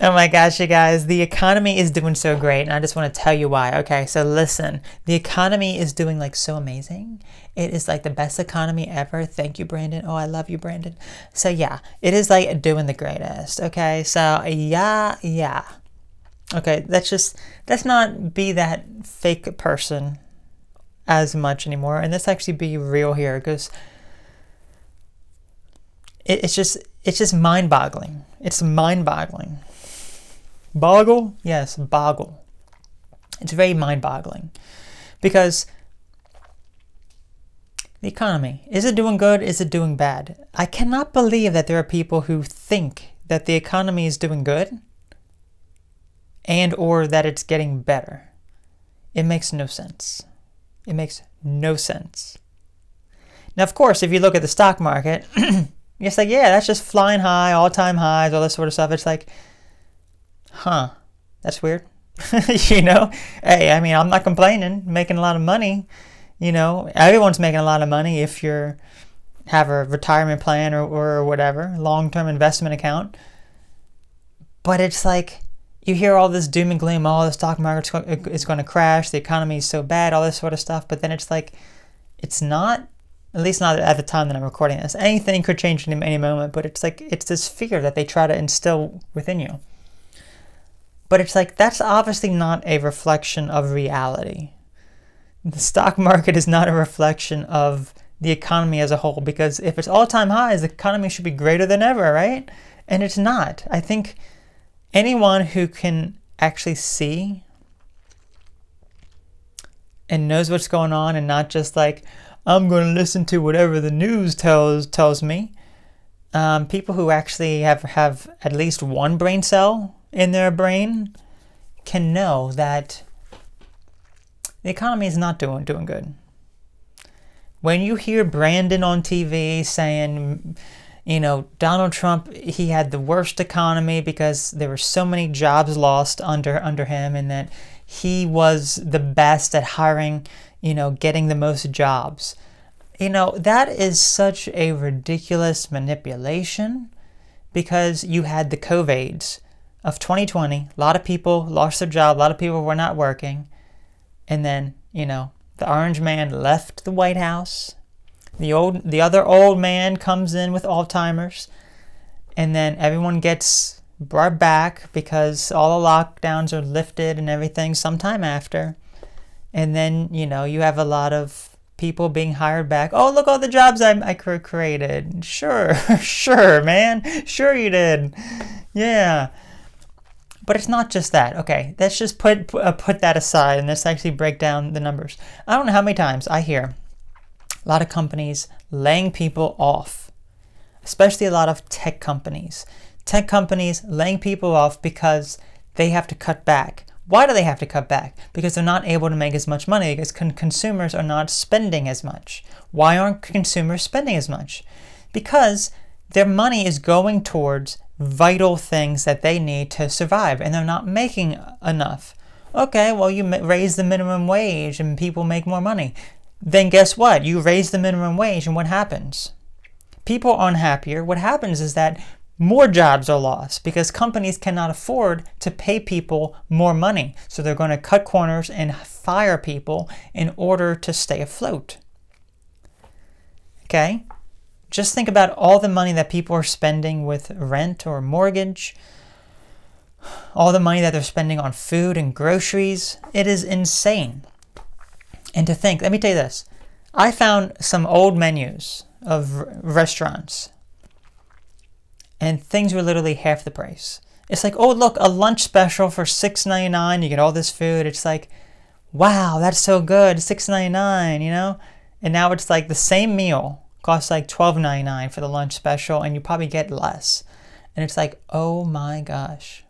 Oh my gosh, you guys, the economy is doing so great, and I just want to tell you why. Okay, so listen, the economy is doing like so amazing. It is like the best economy ever. Thank you, Brandon. Oh, I love you, Brandon. So, yeah, it is like doing the greatest. Okay, so yeah. Okay, let's not be that fake person as much anymore, and let's actually be real here because it's just mind boggling. It's mind boggling. Boggle? Yes, boggle. It's very mind boggling because the economy, is it doing good? Is it doing bad? I cannot believe that there are people who think that the economy is doing good and or that it's getting better. It makes no sense. It makes no sense. Now, of course, if you look at the stock market, it's like, yeah, that's just flying high, all-time highs, all this sort of stuff. It's like, huh, that's weird. Hey, I mean, I'm not complaining, making a lot of money. Everyone's making a lot of money if you have a retirement plan or whatever, long-term investment account. But it's like, you hear all this doom and gloom, the stock market is going to crash, the economy is so bad, all this sort of stuff. But then it's like, it's not, at least not at the time that I'm recording this. Anything could change in any moment, but it's like, it's this fear that they try to instill within you. But it's like, that's obviously not a reflection of reality. The stock market is not a reflection of the economy as a whole, because if it's all-time highs, the economy should be greater than ever, right? And it's not. I think anyone who can actually see and knows what's going on and not just like, I'm going to listen to whatever the news tells me. People who actually have at least one brain cell in their brain can know that the economy is not doing good. When you hear Brandon on TV saying, Donald Trump, he had the worst economy because there were so many jobs lost under him, and that he was the best at hiring, getting the most jobs. That is such a ridiculous manipulation, because you had the COVIDs of 2020. A lot of people lost their job. A lot of people were not working. And then, the orange man left the White House. The other old man comes in with Alzheimer's. And then everyone gets brought back because all the lockdowns are lifted and everything sometime after. And then, you have a lot of people being hired back. Oh, look, all the jobs I created. Sure, sure, man. Sure you did. Yeah. But it's not just that. Okay, let's just put that aside and let's actually break down the numbers. I don't know how many times I hear a lot of companies laying people off, especially a lot of tech companies. Tech companies laying people off because they have to cut back. Why do they have to cut back? Because they're not able to make as much money, because consumers are not spending as much. Why aren't consumers spending as much? Because their money is going towards vital things that they need to survive, and they're not making enough. Okay, well, you raise the minimum wage and people make more money. Then guess what? You raise the minimum wage and what happens? People are unhappier. What happens is that more jobs are lost because companies cannot afford to pay people more money. So they're going to cut corners and fire people in order to stay afloat. Okay? Just think about all the money that people are spending with rent or mortgage, all the money that they're spending on food and groceries. It is insane. And to think, let me tell you this. I found some old menus of restaurants, and things were literally half the price. It's like, oh, look, a lunch special for $6.99. You get all this food. It's like, wow, that's so good. $6.99, And now it's like the same meal costs like $12.99 for the lunch special, and you probably get less. And it's like, oh my gosh.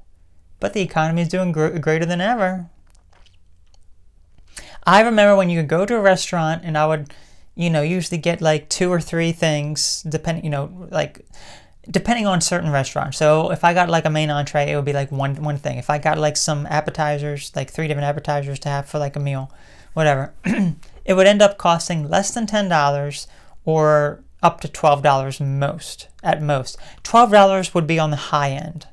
But the economy is doing greater than ever. I remember when you could go to a restaurant and I would, usually get like 2 or 3 things, depending on certain restaurants. So if I got like a main entree, it would be like one thing. If I got like some appetizers, like 3 different appetizers to have for like a meal, whatever, it would end up costing less than $10 or up to $12 at most. $12 would be on the high end.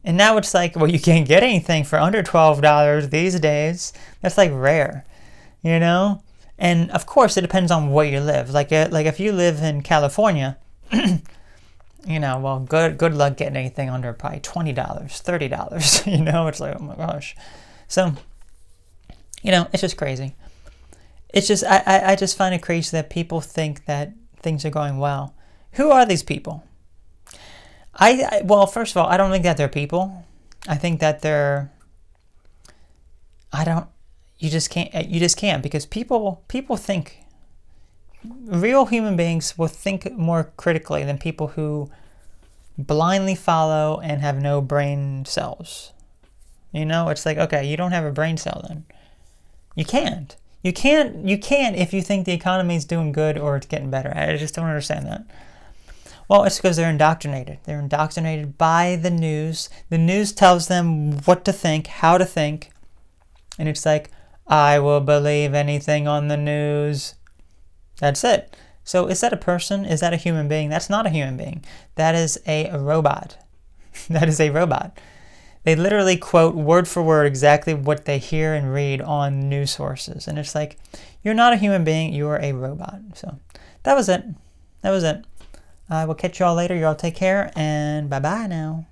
And now it's like, well, you can't get anything for under $12 these days. That's like rare, you know? And of course, it depends on where you live. Like if you live in California, you know, well, good luck getting anything under probably $20, $30. You know, it's like, oh my gosh. So, you know, it's just crazy. It's just I just find it crazy that people think that things are going well. Who are these people? Well, first of all, I don't think that they're people. I think that they're. You just can't because people think. Real human beings will think more critically than people who blindly follow and have no brain cells. You know, it's like, okay, you don't have a brain cell then. You can't if you think the economy is doing good or it's getting better. I just don't understand that. Well, it's because they're indoctrinated. They're indoctrinated by the news. The news tells them what to think, how to think. And it's like, I will believe anything on the news. That's it. So is that a person? Is that a human being? That's not a human being. That is a robot. That is a robot. They literally quote word for word exactly what they hear and read on news sources. And it's like, you're not a human being, you are a robot. So that was it. I will catch y'all later. Y'all take care and bye-bye now.